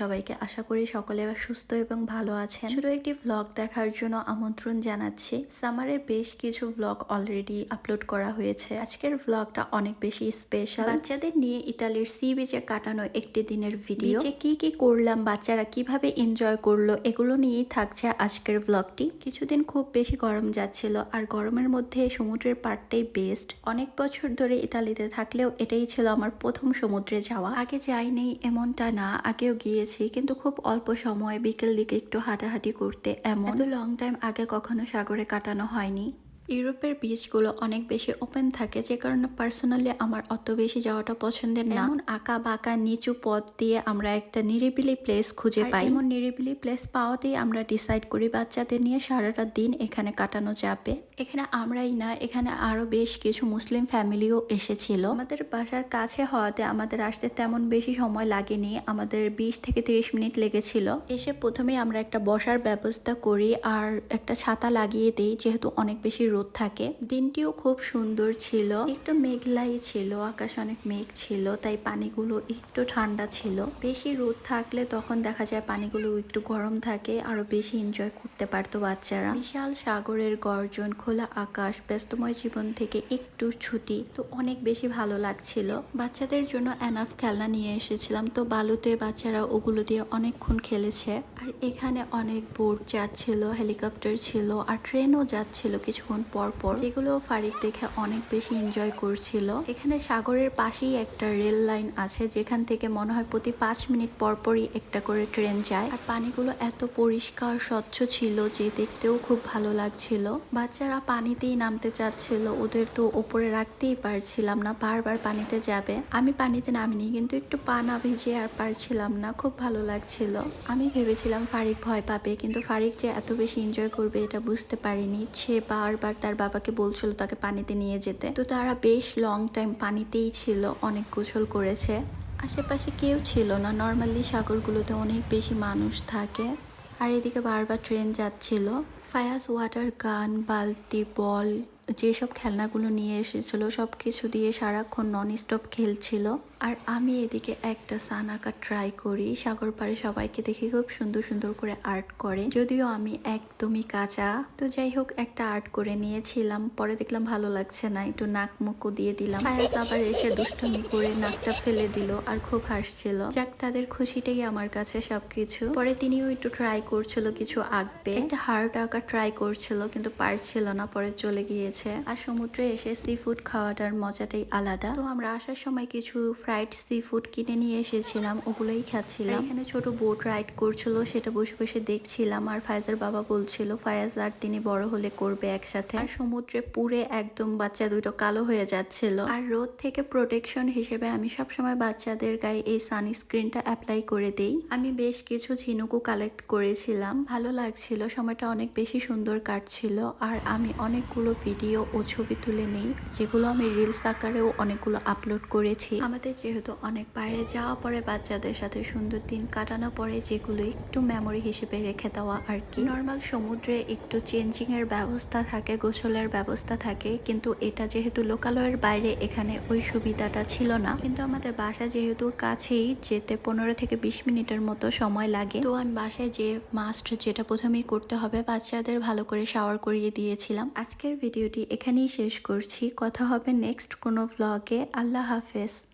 সবাইকে। আশা করি সকলে সুস্থ এবং ভালো আছেন। ছোট একটি ভ্লগ দেখার জন্য আমন্ত্রণ জানাচ্ছি। সামারের বেশ কিছু ভ্লগ অলরেডি আপলোড করা হয়েছে। আজকের ভ্লগটা অনেক বেশি স্পেশাল। বাচ্চাদের নিয়ে ইতালির সি বিচে কাটানো একটি দিনের ভিডিও। বিচে কি কি করলাম, বাচ্চারা কিভাবে এনজয় করলো, এগুলো নিয়েই থাকছে আজকের ভ্লগটি। কিছুদিন খুব বেশি গরম যাচ্ছিল, আর গরমের মধ্যে সমুদ্রের পাড়টাই বেস্ট। অনেক বছর ধরে ইতালিতে থাকলেও এটাই ছিল আমার প্রথম সমুদ্রে যাওয়া। আগে যাইনি এমনটা না, আগেও গিয়েছি, কিন্তু খুব অল্প সময়, বিকেল দিকে একটু হাঁটাহাঁটি করতে। এত লং টাইম আগে কখনো সাগরে কাটানো হয়নি। ইউরোপের বিচগুলো অনেক বেশি ওপেন থাকে, যে কারণে পার্সোনালি আমার অত বেশি যাওয়াটা পছন্দের না। এমন আঁকা বাঁকা নিচু পথ দিয়ে আমরা একটা নিরিবিলি প্লেস খুঁজে পাই। এমন নিরিবিলি প্লেস পাওয়াতেই আমরা ডিসাইড করি বাচ্চাদের নিয়ে সারাটা দিন এখানে কাটানো যাবে। এখানে আমরাই না, এখানে আরো বেশ কিছু মুসলিম ফ্যামিলিও এসেছিল। আমাদের বাসার কাছে হওয়াতে আমাদের আসতে তেমন বেশি সময় লাগেনি, আমাদের 20 থেকে 30 মিনিট লেগেছিল। এসে প্রথমেই আমরা একটা বসার ব্যবস্থা করি আর একটা ছাতা লাগিয়ে দিই, যেহেতু অনেক বেশি রোদ থাকে। দিনটিও খুব সুন্দর ছিল, একটু মেঘলাই ছিল, আকাশ অনেক মেঘ ছিল, তাই পানিগুলো একটু ঠান্ডা ছিল। বেশি রোদ থাকলে তখন দেখা যায় পানিগুলো একটু গরম থাকে, আরো বেশি এনজয় করতে পারতো বাচ্চারা। বিশাল সাগরের গর্জন, খোলা আকাশ, ব্যস্তময় জীবন থেকে একটু ছুটি, তো অনেক বেশি ভালো লাগছিল। বাচ্চাদের জন্য এনাফ খেলনা নিয়ে এসেছিলাম, তো বালুতে বাচ্চারা ওগুলো দিয়ে অনেকক্ষণ খেলেছে। আর এখানে অনেক বোট যাচ্ছিল, হেলিকপ্টার ছিল, আর ট্রেনও যাচ্ছিল কিছুক্ষণ পর পর, যেগুলো ফারিক দেখে অনেক বেশি এনজয় করছিল। এখানে সাগরের পাশেই একটা রেল লাইন আছে, যেখান থেকে মনে হয় প্রতি 5 মিনিট পর পরই একটা করে ট্রেন যায়। আর পানিগুলো এত পরিষ্কার স্বচ্ছ ছিল যে দেখতেও খুব ভালো লাগছিল। বাচ্চারা পানিতেই নামতে চাচ্ছিল, ওদের তো ওপরে রাখতেই পারছিলাম না, বারবার পানিতে যাবে। আমি পানিতে নামিনি, কিন্তু একটু পা না ভিজে আর পারছিলাম না, খুব ভালো লাগছিল। আমি ভেবেছিলাম ফারিক ভয় পাবে, কিন্তু ফারিক যে এত বেশি এনজয় করবে এটা বুঝতে পারিনি। সে বারবার তার বাবাকে বলছিল তাকে পানিতে নিয়ে যেতে, তো তারা বেশ লং টাইম পানিতেই ছিল, অনেক গোসল করেছে। আশেপাশে কেউ ছিল না, নর্মালি সাগরগুলোতে অনেক বেশি মানুষ থাকে। আর এদিকে বারবার ট্রেন যাচ্ছিল। ফায়াস ওয়াটার গান, বালতি, বল, যেসব খেলনাগুলো নিয়ে এসেছিল সব কিছু দিয়ে সারাক্ষণ নন স্টপ খেলছিল। আর আমি এদিকে একটা সান আঁকা ট্রাই করি। সাগর পাড়ে সবাইকে দেখি খুব সুন্দর সুন্দর করে আর্ট করে, যদিও আমি একদমই কাঁচা। তো যাই হোক, একটা আর্ট করে নিয়েছিলাম, পরে দেখলাম ভালো লাগছে না, একটু নাক মুখও দিয়ে দিলাম। ফায়াজ আবার এসে দুষ্টুমি করে নাকটা ফেলে দিল আর খুব হাসছিল। যাক, তাদের খুশিটাই আমার কাছে সবকিছু। পরে তিনিও একটু ট্রাই করছিল কিছু আঁকবে, একটা হার্ট আঁকা ট্রাই করছিল, কিন্তু পারছিল না, পরে চলে গিয়েছে। আর সমুদ্রে এসে সি ফুড খাওয়াটার মজাটাই আলাদা। তো আমরা আসার সময় কিছু ফ্রাইড সি ফুড কিনে নিয়ে এসেছিলাম, ওগুলোই খাচ্ছিলাম। এখানে ছোট বোট রাইড করছিল, সেটা বসে বসে দেখছিলাম। আর ফায়াজের বাবা বলছিল ফায়াজ আর তিনি বড় হলে করবে একসাথে। আর সমুদ্রে পুরে একদম বাচ্চা দুটো কালো হয়ে যাচ্ছিল। আর রোদ থেকে প্রোটেকশন হিসেবে আমি সবসময় বাচ্চাদের গায়ে এই সানস্ক্রিনটা অ্যাপ্লাই করে দিই। আমি বেশ কিছু ঝিনুকও কালেক্ট করেছিলাম, ভালো লাগছিল, সময়টা অনেক বেশি সুন্দর কাটছিল। আর আমি অনেকগুলো ভিডিও ও ছবি তুলে নেই, যেগুলো আমি রিলস আকারেও অনেকগুলো আপলোড করেছি। আমাদের যেহেতু অনেক বাইরে যাওয়া পরে বাচ্চাদের সাথে সুন্দর দিন কাটানো পরে, যেগুলো একটু মেমোরি হিসেবে রেখে দেওয়া আর কি। নর্মাল সমুদ্রে একটু চেঞ্জিং এর ব্যবস্থা থাকে, গোসলের ব্যবস্থা থাকে, কিন্তু এটা যেহেতু লোকালয়ের বাইরে, এখানে ওই সুবিধাটা ছিল না। কিন্তু আমাদের বাসা যেহেতু কাছেই, যেতে 15 থেকে 20 মিনিটের মতো সময় লাগে। তো আমি বাসায় যে মাস্ট যেটা প্রথমেই করতে হবে, বাচ্চাদের ভালো করে শাওয়ার করিয়ে দিয়েছিলাম। আজকের ভিডিওটি এখানেই শেষ করছি, কথা হবে নেক্সট কোনো ভ্লগে। আল্লাহ হাফেজ।